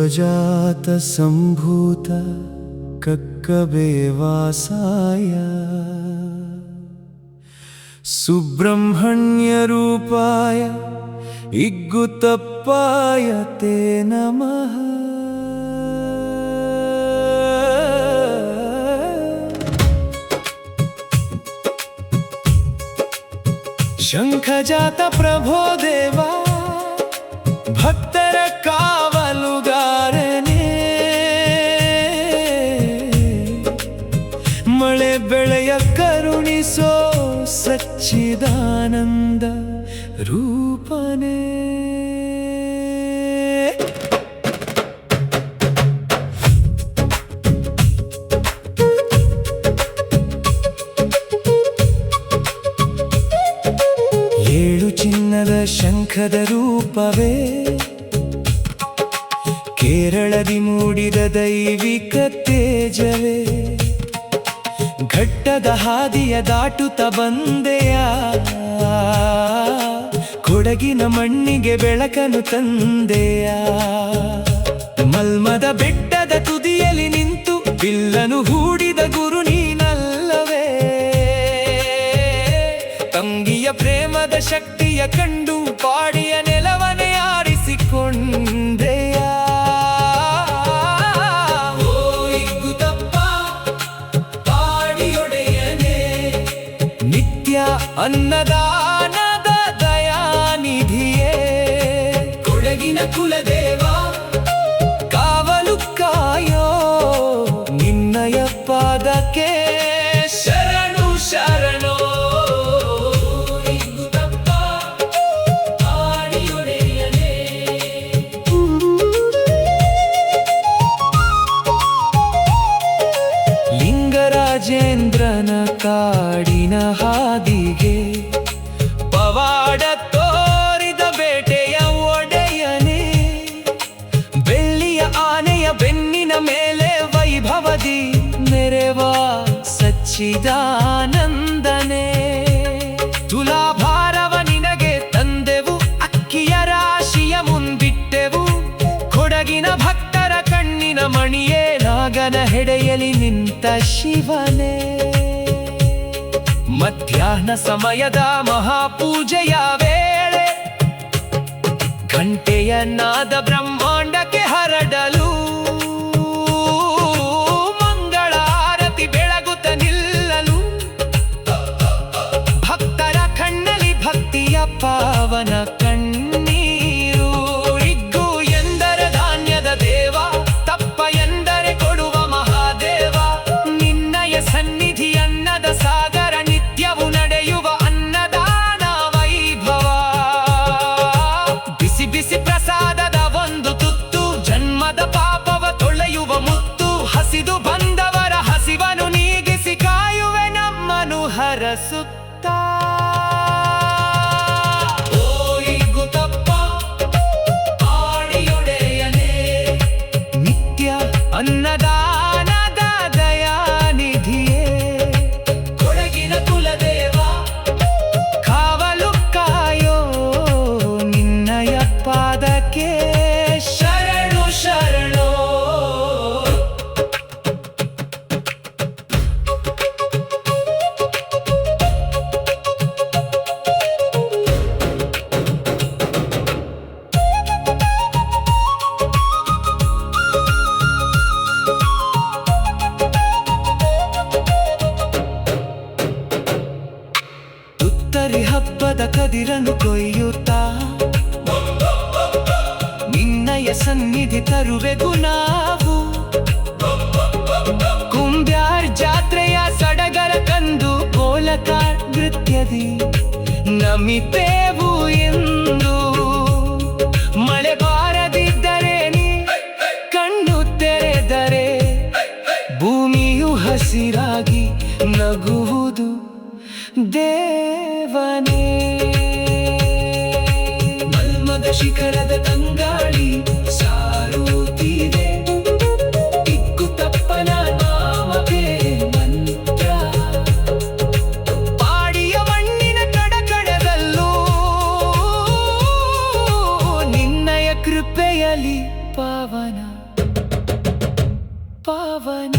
ವಿಶ್ವಜಾತ ಸಂಭೂತ ಕಕ್ಕಬೆ ವಾಸಾಯ ಸುಬ್ರಹ್ಮಣ್ಯ ರೂಪಾಯ ಇಗ್ಗುತಪ್ಪಾಯ ತೇ ನಮಃ. ಶಂಖಜಾತ ಪ್ರಭೋ ದೇವ ಭಕ್ತರ ಕಾವಲುಗಾರನೇ, ಮಳೆ ಬೆಳೆಯ ಕರುಣಿಸೋ ಸಚ್ಚಿದಾನಂದ ರೂಪನೇ. ಏಳು ಚಿನ್ನದ ಶಂಖದ ರೂಪವೇ, ಕೇರಳದಿ ಮೂಡಿದ ದೈವಿಕ ತೇಜವೇ, ಘಟ್ಟದ ಹಾದಿಯ ದಾಟುತ್ತ ಬಂದೆಯ, ಕೊಡಗಿನ ಮಣ್ಣಿಗೆ ಬೆಳಕನ್ನು ತಂದೆಯ. ಮಲ್ಮದ ಬೆಟ್ಟದ ತುದಿಯಲ್ಲಿ ನಿಂತು ಬಿಲ್ಲನು ಹೂಡಿದ ಗುರು ನೀನಲ್ಲವೇ, ತಂಗಿಯ ಪ್ರೇಮದ ಶಕ್ತಿಯ ಕಂಡು ಪಾಡಿಯ ನೆಲವನೇ ಆರಿಸಿಕೊಂಡೆಯ. ಅನ್ನದಾನದ ದಯಾನಿಧಿಯೇ, ಕೊಡಗಿನ ಕುಲದೇವ ಕಾವಲು ಕಾಯೋ, ನಿನ್ನಯ ಪಾದಕ್ಕೆ ಶರಣು ಶರಣೋ. ಲಿಂಗರಾಜೇಂದ್ರನ ಕಾಡಿನ ಹಾದಿಗೆ ಪವಾಡ ತೋರಿದ ಬೇಟೆಯ ಒಡೆಯನೇ, ಬೆಳ್ಳಿಯ ಆನೆಯ ಬೆನ್ನಿನ ಮೇಲೆ ವೈಭವದಿ ಮೆರೆವ ಸಚ್ಚಿದಾನಂದನೇ. ತುಲಾಭಾರವ ನಿನಗೆ ತಂದೆವು, ಅಕ್ಕಿಯ ರಾಶಿಯ ಮುಂದಿಟ್ಟೆವು, ಕೊಡಗಿನ ಭಕ್ತರ ಕಣ್ಣಿನ ಮಣಿಯೇ, ನಾಗನ ಹೆಡೆಯಲಿ ನಿಂತ ಶಿವನೇ. ಮಧ್ಯಾಹ್ನ ಸಮಯದ ಮಹಾಪೂಜೆಯ ವೇಳೆ ಘಂಟೆಯ ನಾದ ಬ್ರಹ್ಮಾಂಡಕ್ಕೆ ಹರಡಲು, ಮಂಗಳಾರತಿ ಬೆಳಗುತ್ತ ನಿಲ್ಲಲು, ಭಕ್ತರ ಕಣ್ಣಲ್ಲಿ ಭಕ್ತಿಯ ಪಾವನ ಕಣ್ಣೀರು. ಇಗ್ಗು ಎಂದರೆ ಧಾನ್ಯದ ದೇವ, ತಪ್ಪ ಎಂದರೆ ಕೊಡುವ ಮಹಾದೇವ, ನಿನ್ನಯ ಸನ್ನಿಧಿ ಅನ್ನದ ಸಾಗರ, ನಿತ್ಯವು ನಡೆಯುವ ಅನ್ನದಾನ ವೈಭವ. ಬಿಸಿ ಬಿಸಿ ಪ್ರಸಾದದ ಒಂದು ತುತ್ತು, ಜನ್ಮದ ಪಾಪವ ತೊಳೆಯುವ ಮುತ್ತು, ಹಸಿದು ಬಂದವರ ಹಸಿವನು ನೀಗಿಸಿ ಕಾಯುವೆ ನಮ್ಮನು ಹರಸುತ್ತ. ಓ ಇಗ್ಗುತಪ್ಪ ಆಡಿಯೊಡೆಯನೇ, ನಿತ್ಯ ಅನ್ನದಾನದ ದಯಾನಿಧಿಯೇ, ಕೊಡಗಿನ ಕುಲದೇವ ಕಾವಲು ಕಾಯೋ, ನಿನ್ನಯ ಪಾದಕ್ಕೆ ಶರಣು ಶರಣೋ. ತುತ್ತರಿ ಹಬ್ಬದ ಕದಿರನ್ನು ಕೊಯ್ಯುತ್ತಾ ನಿನ್ನಯ ಸನ್ನಿಧಿ ತರುವೆಗು ನಾವು, ಕುಂಬ್ಯಾರ್ ಜಾತ್ರೆಯ ಸಡಗರ ಕಂದು ಕೋಲಕಾರ ನೃತ್ಯದಿ ನಮಿತೇವು ಎಂದು. ಮಳೆ ಬಾರದಿದ್ದರೆ ನೀ ಕಣ್ಣು ತೆರೆದರೆ ಭೂಮಿಯು ಹಸಿರಾಗಿ ನಗುವುದು ದೇವನೇ. ಮಲ್ಮದ ಶಿಖರದ ತಂಗಾಳಿ ಸಾರುತ್ತಿದೆ, ಇಗ್ಗುತಪ್ಪನ ನಾಮಕ್ಕೆ ಮಂತ್ರ. ಪಾಡಿಯ ಮಣ್ಣಿನ ಕಡಕಡದಲ್ಲೂ ನಿನ್ನಯ ಕೃಪೆಯಲಿ ಪಾವನ. ಪಾವನ